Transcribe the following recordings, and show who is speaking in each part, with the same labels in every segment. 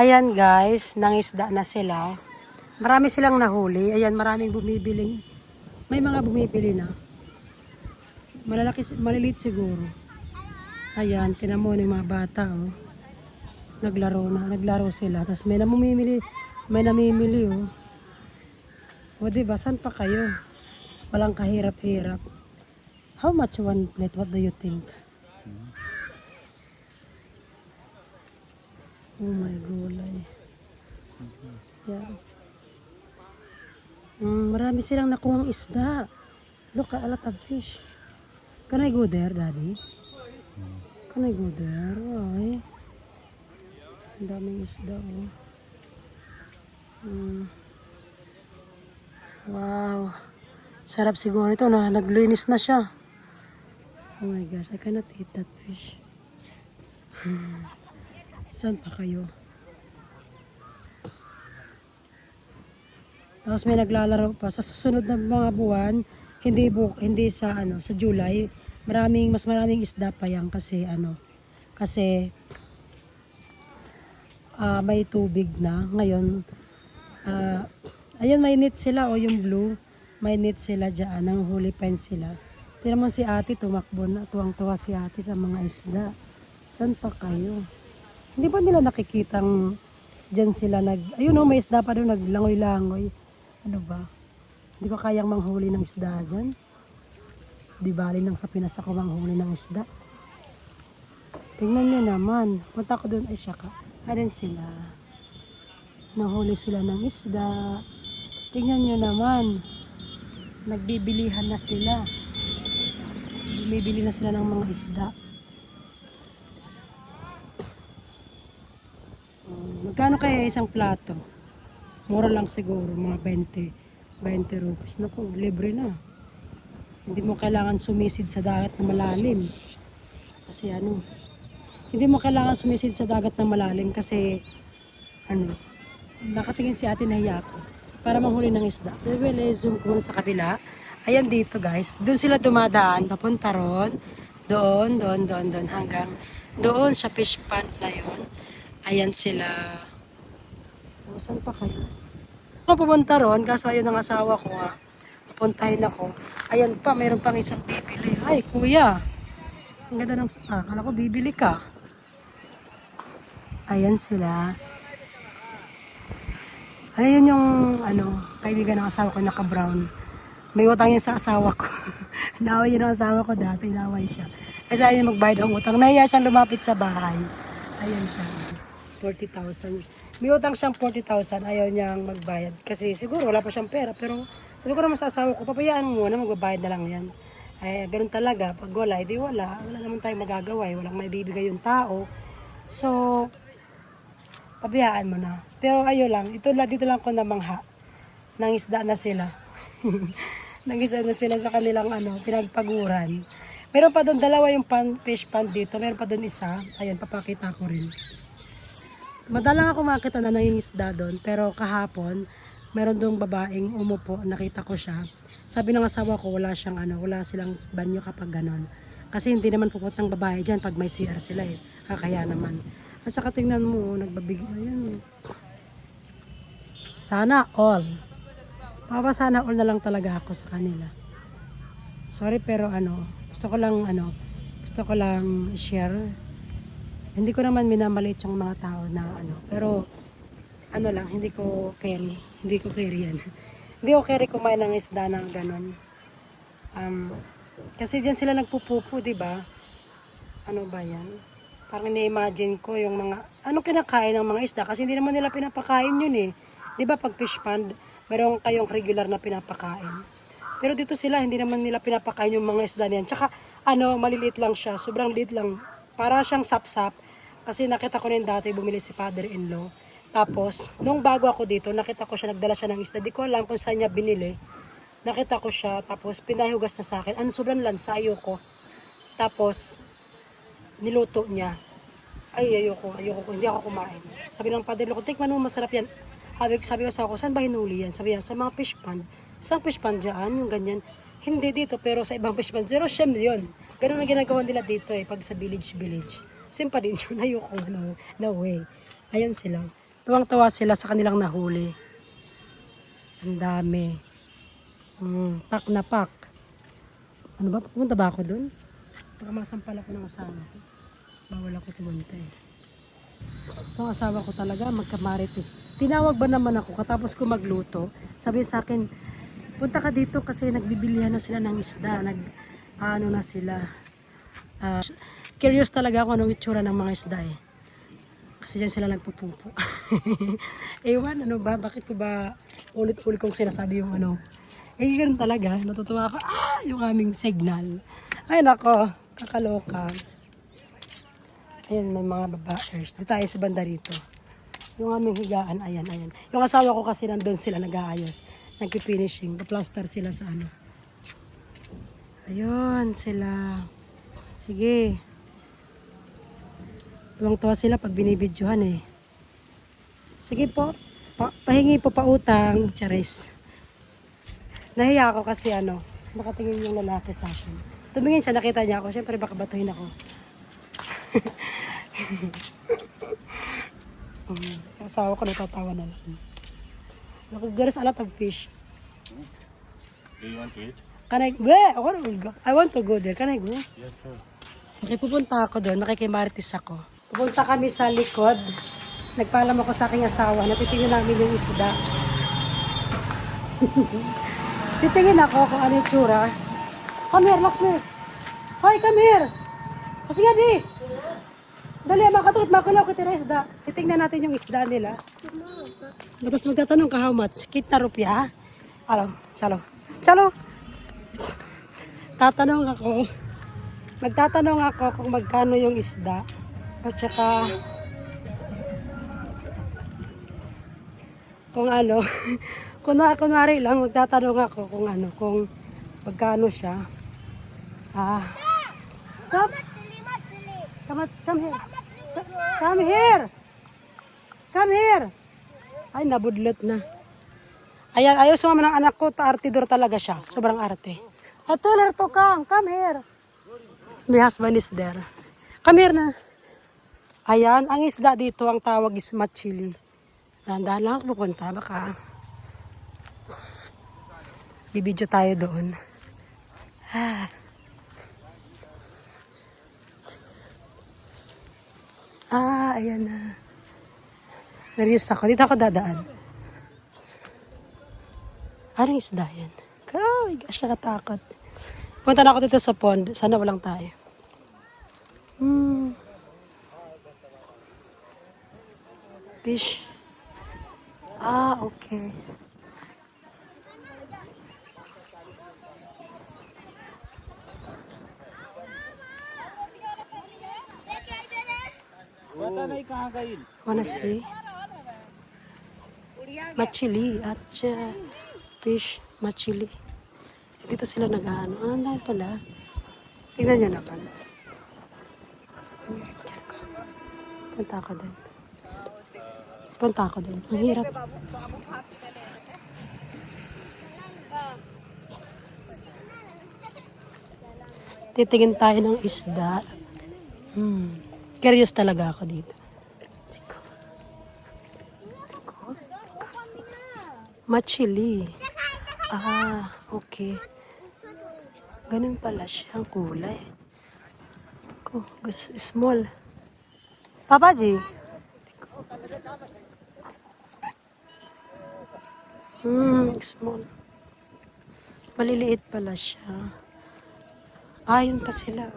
Speaker 1: Ayan guys, nangisda na sila. Marami silang nahuli. Ayan, maraming bumibiling. May mga bumibili na. Malalaki, maliliit siguro. Ayan, tinan mo yung mga bata, oh. Naglaro sila. Tapos may namimili, oh. O diba, saan pa kayo? Walang kahirap-hirap. How much one plate? What do you think? Oh my gulay. Yeah. Marami silang nakuhang isda. Look, a lot of fish. Can I go there, Daddy? Can I go there? Why? Ang daming isda, oh. Wow. Sarap siguro ito na. Naglinis na siya. Oh my gosh, I cannot eat that fish. Saan pa kayo? Tapos may naglalaro pa. Sa susunod na mga buwan, hindi sa July, mas maraming isda pa yan kasi may tubig na. Ngayon, ayun, may net sila, o yung blue. May net sila dyan, nanguhuli pa sila. Tignan mo si ate, tumakbo na. Tuwang-tuwa si ate sa mga isda. Saan pa kayo? Hindi ba nila nakikitang dyan sila ayun o, may isda pa doon, naglangoy-langoy. Ano ba? Hindi ko kayang manghuli ng isda dyan. Di bali nang sa Pinas ako manghuli ng isda. Tingnan nyo naman. Punta ko doon, ay syaka. Ayan sila. Nahuli sila ng isda. Tingnan nyo naman. Nagbibilihan na sila. Bumibili na sila ng mga isda. Magkano kaya isang plato? Mura lang siguro, mga 20 rupees. Naku, libre na. Hindi mo kailangan sumisid sa dagat na malalim. Kasi hindi mo kailangan sumisid sa dagat na malalim kasi nakatingin si ate, nahiya ako para manghuli ng isda. Well, zoom ko muna sa kabila. Ayan dito guys, doon sila dumadaan, papunta ron. Doon, hanggang doon sa fish pond na yun. Ayan sila. O, saan pa kayo? Ako pumunta ron, kaso ayun ang asawa ko nga. Papuntahin ako. Ayan pa, mayroon pang isang bibili. Ay, kuya. Ang ganda ng akala ko bibili ka. Ayan sila. Ayun yung kaibigan ng asawa ko, naka-brown. May utang yan sa asawa ko. Naway yun ang asawa ko dati, naway siya. Kasi ayaw niya magbayad ng utang. Nahiya siyang lumapit sa bahay. Ayan siya. 40,000. May utang siyang 40,000, ayaw niyang magbayad. Kasi siguro wala pa siyang pera. Pero sabi ko naman sa asawa ko, papayaan mo muna, magbabayad na lang yan. Ay, ganun talaga. Pag wala, edi wala. Wala naman tayong magagawa. Walang may bibigay yung tao. So, papayaan mo na. Pero ayo lang, dito lang ko namangha. Nangisda na sila. Nangisda na sila sa kanilang pinagpaguran. Meron pa doon dalawa yung fish pond dito. Meron pa doon isa. Ayun, papakita ko rin. Madalang ako makita na nangingisda doon. Pero kahapon, meron doong babaeng umupo. Nakita ko siya. Sabi ng asawa ko, wala silang banyo kapag ganon. Kasi hindi naman pupuntang babae dyan pag may CR sila eh. Kaya naman. At saka tingnan mo, nagbabigay. Ayan. Sana all. Sana all na lang talaga ako sa kanila. Sorry pero gusto ko lang share. Hindi ko naman minamaliit yung mga tao na pero lang, hindi ko carry yan. Hindi ko carry kumain ng isda ng ganon. Kasi diyan sila nagpupupo, di ba? Ano ba yan? Parang na-imagine ko yung mga kinakain ng mga isda kasi hindi naman nila pinapakain yun eh. Di ba pag fish pond, meron kayong regular na pinapakain. Pero dito sila, hindi naman nila pinapakain yung mga isda niyan. Tsaka, maliliit lang siya. Sobrang liit lang. Para siyang sapsap. Kasi nakita ko rin dati, bumili si father-in-law. Tapos, nung bago ako dito, nakita ko siya, nagdala siya ng isda. Di ko alam kung saan niya binili. Nakita ko siya, tapos pinahugas na sa akin. Sobrang lansa, ayoko. Tapos, niluto niya. Ay, ayoko, hindi ako kumain. Sabi ng father-in-law ko, tikman mo, masarap yan. Sabi ko sa ako, saan ba hinuli yan? Sabi niya, sa mga fish pond. Isang fish pond dyan, yung ganyan. Hindi dito, pero sa ibang fish pond. Zero shem yun. Ganun ang ginagawa nila dito pag sa village. Simpa din yun, ayoko, no way. Ayan sila. Tuwang-tuwa sila sa kanilang nahuli. Ang dami. Pak na pak. Ano ba? Pupunta ba ako dun? Baka masampal ako ng asawa ko. Bawal ako pumunta eh. Itong asawa ko talaga, magkamarites. Tinawag ba naman ako, katapos ko magluto, sabi sa akin, punta ka dito kasi nagbibilihan na sila ng isda. Ano na sila. Curious talaga ako anong itsura ng mga isda eh. Kasi dyan sila nagpupupo. Ewan, ano ba? Bakit ko ba ulit-ulit kong sinasabi yung ano? Ganun talaga. Natutuwa ako. Yung aming signal. Ay, nako. Kakaloka. Ayan, may mga babaers. Dito tayo sa banda rito. Yung aming higaan, ayan. Yung asawa ko kasi nandun sila nag-aayos. Nagpi-finishing. Pa-plaster sila sa ano. Ayun, sila. Sige. Tuwang-tuwa sila pag binibidyohan eh. Sige po, pahingi po pautang, charis. Nahiya ako kasi ano, nakatingin yung lalaki sa akin. Tumingin siya, nakita niya ako. Siyempre baka batuhin ako. Yung asawa ko natatawa na lang. There's a lot of fish.
Speaker 2: Do you want to eat?
Speaker 1: Can I go? I want to go there. Can I go?
Speaker 2: Yes, sir.
Speaker 1: Okay, pupunta ako doon. Makikimarites ako. Pupunta kami sa likod. Nagpaalam ako sa aking asawa. Natitingin namin yung isda. Titingin ako kung ano yung tsura. Come here, Lakshmi. Hoy, come here. Kasi nga di. Dali, makatulit, makulaw kita na isda. Titingnan natin yung isda nila. Tapos magtatanong ka how much? Kita rupiah. Alo, chalo. Chalo. Magtatanong ako kung magkano yung isda. At saka kung ano, kunwari lang magtatanong ako kung ano, kung magkano siya. Come here. Come here. Ay, nabudlot na. Ayan, ayos mo ng anak ko, artidor talaga siya. Sobrang arte. I told her to come here. My husband is there. Come here na. Ayan, ang isda dito, ang tawag is machili. Dahan-dahan lang ako pupunta, baka bibidyo tayo doon. Ayan na. Serious ako, dito ako dadaan. Anong isda yan? Oh my gosh, nakatakot. Punta na ako dito sa pond, sana walang tayo. Fish. Okay. Wanna see? Machili at fish machili. Dito sila nag-ano. Ang dahil pala. Tingnan nyo naman. Punta ako din. Ang hirap. Titingin tayo ng isda. Curious talaga ako dito. Machili. Okay. Ganun pala siya ang kulay. Small. Papaji. Small. Maliliit pala siya. Yun pa sila.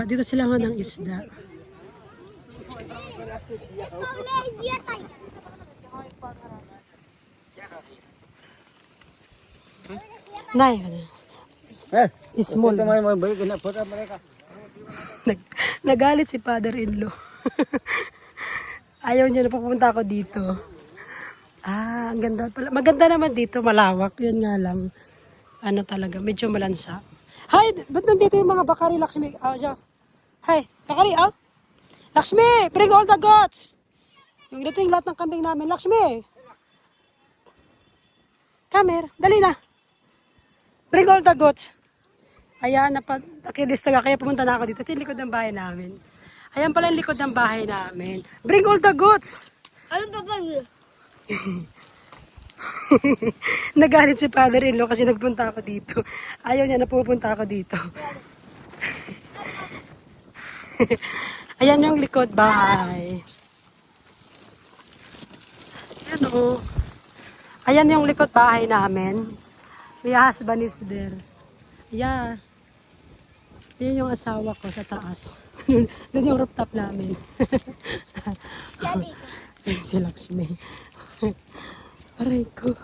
Speaker 1: Dito sila nga ng isda. Nay, small. Nagalit si father-in-law. Ayaw niya na pupunta ako dito. Ang ganda pala. Maganda naman dito, malawak. Yun nga lang. Ano talaga, medyo malansa. Hi, ba't nandito yung mga bakari, Lakshmi? Hi, bakari, Lakshmi, bring all the goats. Yung dito yung lahat ng kambing namin. Lakshmi, come here. Dali na. Bring all the goats. Ayan, nakilis talaga. Kaya pumunta na ako dito. Ito yung likod ng bahay namin. Ayan pala yung likod ng bahay namin. Bring all the goods!
Speaker 3: Ano pa ba yun?
Speaker 1: Nagalit si father-in-law kasi nagpunta ako dito. Ayaw niya na pupunta ako dito. Ayan yung likod bahay. Ayan o. Ayan yung likod bahay namin. My husband is there. Yeah. Ayan yung asawa ko sa taas. Doon yung rooftop namin.
Speaker 3: Daddy ka.
Speaker 1: Si Lakshmi. Aray ko.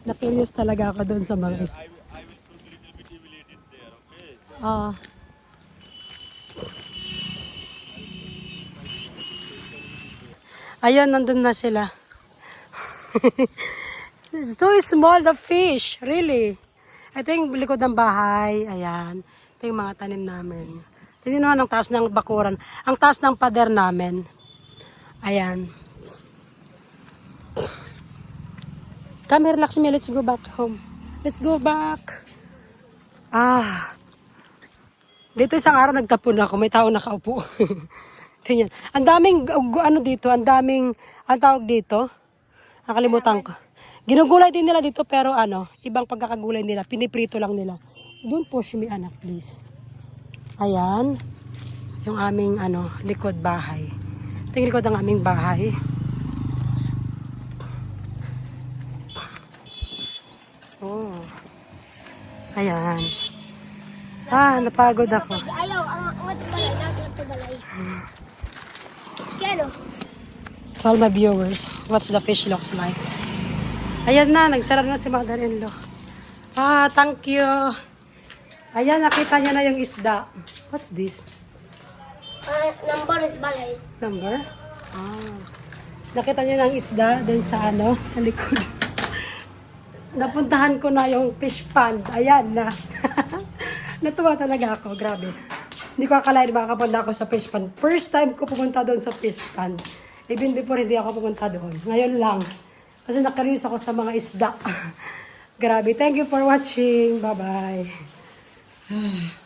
Speaker 1: Na-curious talaga ako doon sa mga
Speaker 2: I will put little bit elevated there, okay?
Speaker 1: Ah. Ayun, nandun na sila. It's too small, the fish. Really. Ito yung likod ng bahay. Ayan. Ito yung mga tanim namin. Tingnan naman ang taas ng bakuran. Ang taas ng pader namin. Ayan. Come here, Lakshmi. Let's go back home. Let's go back. Ah. Dito isang araw nagtapon ako. May tao nakaupo. Tingnan. Ang daming, ano dito, ang daming, ang tawag dito. Nakalimutan ko. Ginugulay din nila dito pero ano, ibang pagkakagulay nila. Piniprito lang nila. Don't push me, anak, please. Ayan. Yung aming, ano, likod bahay. Ito yung likod ng aming bahay. Oh. Ayan. Ah, napagod ako.
Speaker 3: Ayaw, ang balay. Natin ito balay. Sige, ano?
Speaker 1: To all my viewers, what's the fish looks like. Ayan na, nagsara na si mother-in-law. Ah, thank you. Ayan, nakita niya na yung isda. What's this?
Speaker 3: Number is balay.
Speaker 1: Number? Ah. Nakita niya na yung isda dun sa ano, sa likod. Napuntahan ko na yung fish pond. Ayan na. Natuwa talaga ako, grabe. Hindi ko akalain makakapunta ako sa fish pond. First time ko pumunta doon sa fish pond. Even before, hindi ako pumunta doon. Ngayon lang. Kasi nakarius ako sa mga isda. Grabe. Thank you for watching. Bye-bye.